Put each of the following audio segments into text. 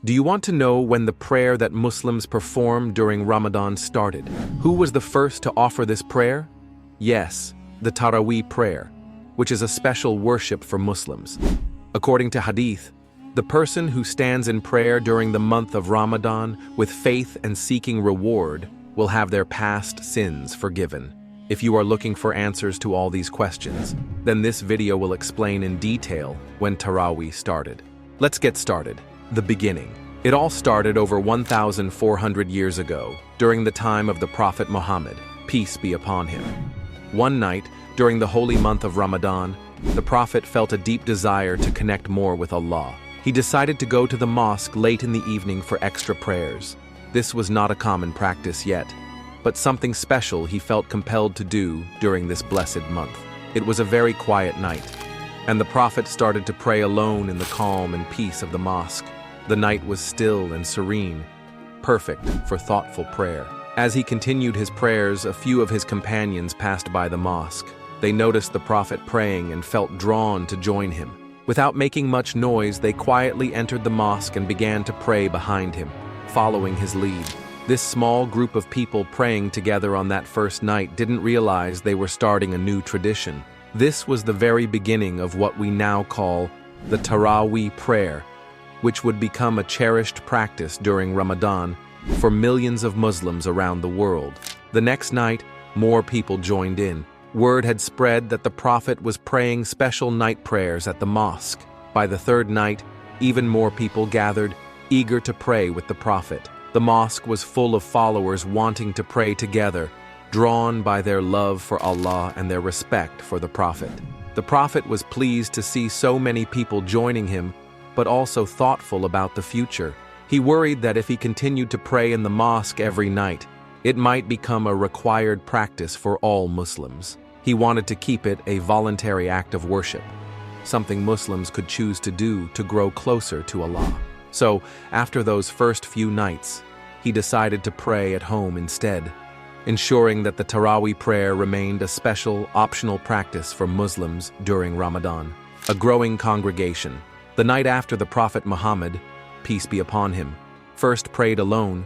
Do you want to know when the prayer that Muslims perform during Ramadan started? Who was the first to offer this prayer? Yes, the Taraweeh prayer, which is a special worship for Muslims. According to Hadith, the person who stands in prayer during the month of Ramadan with faith and seeking reward will have their past sins forgiven. If you are looking for answers to all these questions, then this video will explain in detail when Taraweeh started. Let's get started. The beginning. It all started over 1,400 years ago, during the time of the Prophet Muhammad, peace be upon him. One night, during the holy month of Ramadan, the Prophet felt a deep desire to connect more with Allah. He decided to go to the mosque late in the evening for extra prayers. This was not a common practice yet, but something special he felt compelled to do during this blessed month. It was a very quiet night, and the Prophet started to pray alone in the calm and peace of the mosque. The night was still and serene, perfect for thoughtful prayer. As he continued his prayers, a few of his companions passed by the mosque. They noticed the Prophet praying and felt drawn to join him. Without making much noise, they quietly entered the mosque and began to pray behind him, following his lead. This small group of people praying together on that first night didn't realize they were starting a new tradition. This was the very beginning of what we now call the Taraweeh prayer, which would become a cherished practice during Ramadan for millions of Muslims around the world. The next night, more people joined in. Word had spread that the Prophet was praying special night prayers at the mosque. By the third night, even more people gathered, eager to pray with the Prophet. The mosque was full of followers wanting to pray together, drawn by their love for Allah and their respect for the Prophet. The Prophet was pleased to see so many people joining him, but also thoughtful about the future. He worried that if he continued to pray in the mosque every night, it might become a required practice for all Muslims. He wanted to keep it a voluntary act of worship, something Muslims could choose to do to grow closer to Allah. So, after those first few nights, he decided to pray at home instead, ensuring that the Taraweeh prayer remained a special, optional practice for Muslims during Ramadan. A growing congregation. The night after the Prophet Muhammad, peace be upon him, first prayed alone,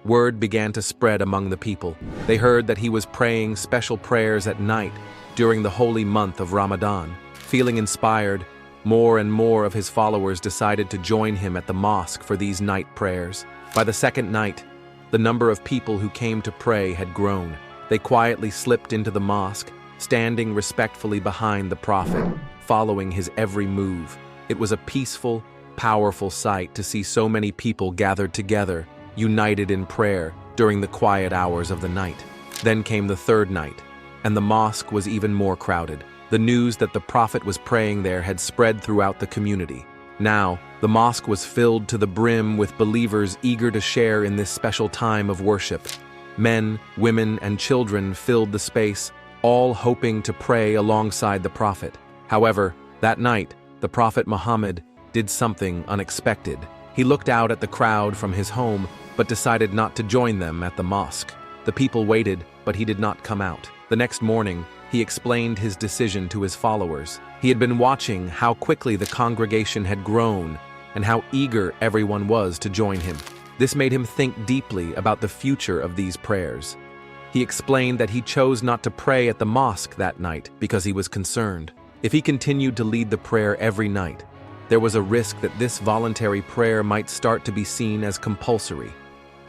word began to spread among the people. They heard that he was praying special prayers at night during the holy month of Ramadan. Feeling inspired, more and more of his followers decided to join him at the mosque for these night prayers. By the second night, the number of people who came to pray had grown. They quietly slipped into the mosque, standing respectfully behind the Prophet, following his every move. It was a peaceful, powerful sight to see so many people gathered together, united in prayer during the quiet hours of the night. Then came the third night, and the mosque was even more crowded. The news that the Prophet was praying there had spread throughout the community. Now, the mosque was filled to the brim with believers eager to share in this special time of worship. Men, women, and children filled the space, all hoping to pray alongside the Prophet. However, that night, the Prophet Muhammad did something unexpected. He looked out at the crowd from his home, but decided not to join them at the mosque. The people waited, but he did not come out. The next morning, he explained his decision to his followers. He had been watching how quickly the congregation had grown and how eager everyone was to join him. This made him think deeply about the future of these prayers. He explained that he chose not to pray at the mosque that night because he was concerned. If he continued to lead the prayer every night, there was a risk that this voluntary prayer might start to be seen as compulsory,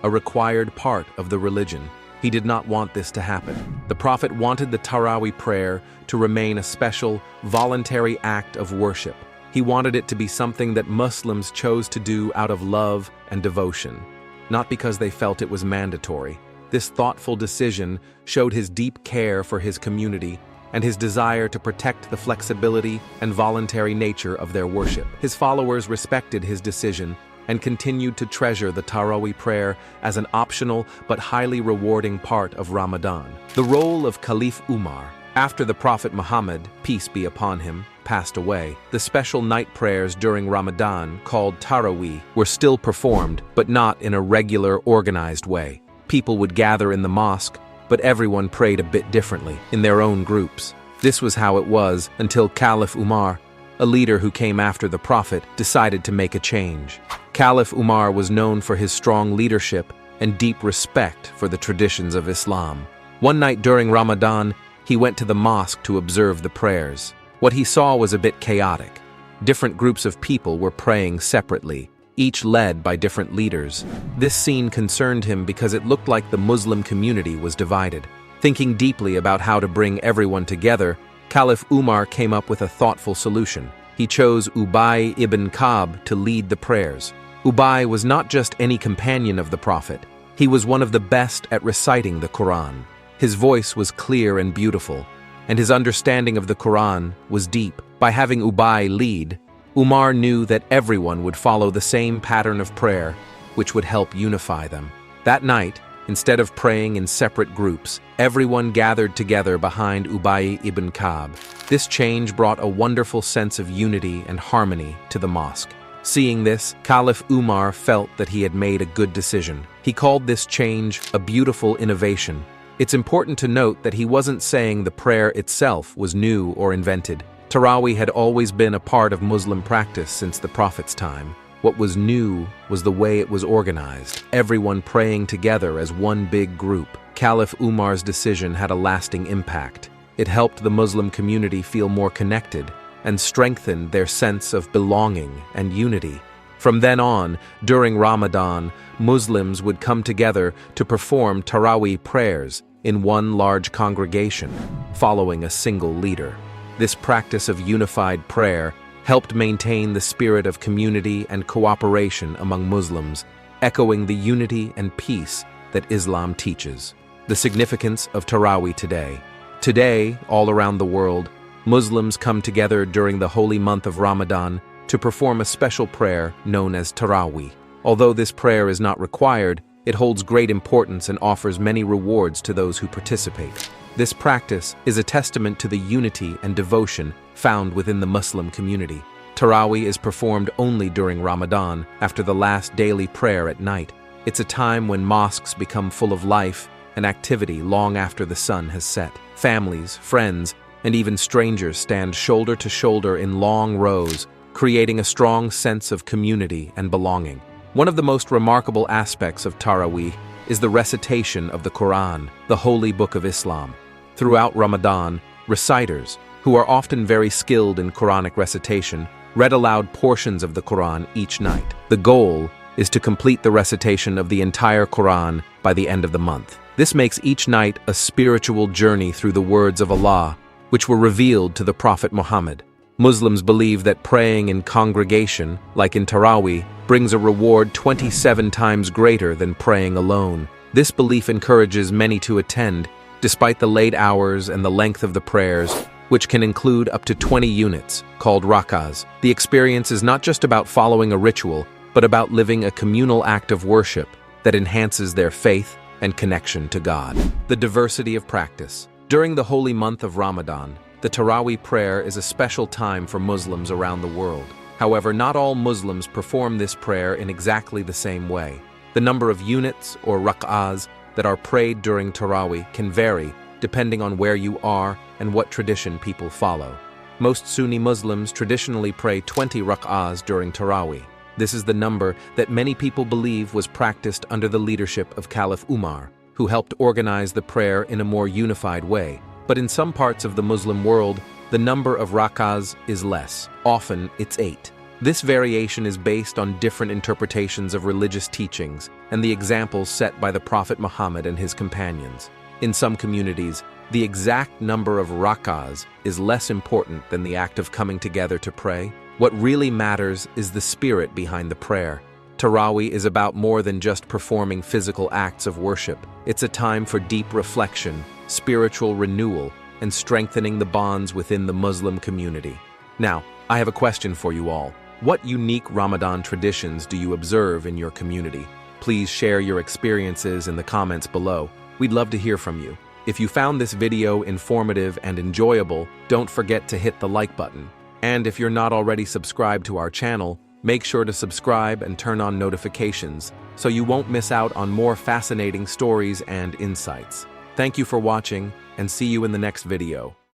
a required part of the religion. He did not want this to happen. The Prophet wanted the Taraweeh prayer to remain a special, voluntary act of worship. He wanted it to be something that Muslims chose to do out of love and devotion, not because they felt it was mandatory. This thoughtful decision showed his deep care for his community and his desire to protect the flexibility and voluntary nature of their worship. His followers respected his decision and continued to treasure the Taraweeh prayer as an optional but highly rewarding part of Ramadan. The role of Caliph Umar. After the Prophet Muhammad, peace be upon him, passed away, the special night prayers during Ramadan, called Taraweeh, were still performed, but not in a regular, organized way. People would gather in the mosque, but everyone prayed a bit differently, in their own groups. This was how it was until Caliph Umar, a leader who came after the Prophet, decided to make a change. Caliph Umar was known for his strong leadership and deep respect for the traditions of Islam. One night during Ramadan, he went to the mosque to observe the prayers. What he saw was a bit chaotic. Different groups of people were praying separately, each led by different leaders. This scene concerned him because it looked like the Muslim community was divided. Thinking deeply about how to bring everyone together, Caliph Umar came up with a thoughtful solution. He chose Ubay ibn Ka'b to lead the prayers. Ubay was not just any companion of the Prophet. He was one of the best at reciting the Quran. His voice was clear and beautiful, and his understanding of the Quran was deep. By having Ubay lead, Umar knew that everyone would follow the same pattern of prayer, which would help unify them. That night, instead of praying in separate groups, everyone gathered together behind Ubay ibn Ka'b. This change brought a wonderful sense of unity and harmony to the mosque. Seeing this, Caliph Umar felt that he had made a good decision. He called this change a beautiful innovation. It's important to note that he wasn't saying the prayer itself was new or invented. Taraweeh had always been a part of Muslim practice since the Prophet's time. What was new was the way it was organized, everyone praying together as one big group. Caliph Umar's decision had a lasting impact. It helped the Muslim community feel more connected and strengthened their sense of belonging and unity. From then on, during Ramadan, Muslims would come together to perform Taraweeh prayers in one large congregation, following a single leader. This practice of unified prayer helped maintain the spirit of community and cooperation among Muslims, echoing the unity and peace that Islam teaches. The significance of Taraweeh today. Today, all around the world, Muslims come together during the holy month of Ramadan to perform a special prayer known as Taraweeh. Although this prayer is not required, it holds great importance and offers many rewards to those who participate. This practice is a testament to the unity and devotion found within the Muslim community. Taraweeh is performed only during Ramadan, after the last daily prayer at night. It's a time when mosques become full of life and activity long after the sun has set. Families, friends, and even strangers stand shoulder to shoulder in long rows, creating a strong sense of community and belonging. One of the most remarkable aspects of Taraweeh is the recitation of the Quran, the holy book of Islam. Throughout Ramadan, reciters, who are often very skilled in Quranic recitation, read aloud portions of the Quran each night. The goal is to complete the recitation of the entire Quran by the end of the month. This makes each night a spiritual journey through the words of Allah, which were revealed to the Prophet Muhammad. Muslims believe that praying in congregation, like in Taraweeh, brings a reward 27 times greater than praying alone. This belief encourages many to attend, despite the late hours and the length of the prayers, which can include up to 20 units, called rak'ahs. The experience is not just about following a ritual, but about living a communal act of worship that enhances their faith and connection to God. The diversity of practice. During the holy month of Ramadan, the Taraweeh prayer is a special time for Muslims around the world. However, not all Muslims perform this prayer in exactly the same way. The number of units, or rak'ahs, that are prayed during Taraweeh can vary depending on where you are and what tradition people follow. Most Sunni Muslims traditionally pray 20 rak'ahs during Taraweeh. This is the number that many people believe was practiced under the leadership of Caliph Umar, who helped organize the prayer in a more unified way. But in some parts of the Muslim world, the number of rak'ahs is less. Often, it's 8. This variation is based on different interpretations of religious teachings and the examples set by the Prophet Muhammad and his companions. In some communities, the exact number of rak'ahs is less important than the act of coming together to pray. What really matters is the spirit behind the prayer. Taraweeh is about more than just performing physical acts of worship. It's a time for deep reflection, spiritual renewal, and strengthening the bonds within the Muslim community. Now, I have a question for you all. What unique Ramadan traditions do you observe in your community? Please share your experiences in the comments below. We'd love to hear from you. If you found this video informative and enjoyable, don't forget to hit the like button. And if you're not already subscribed to our channel, make sure to subscribe and turn on notifications so you won't miss out on more fascinating stories and insights. Thank you for watching, and see you in the next video.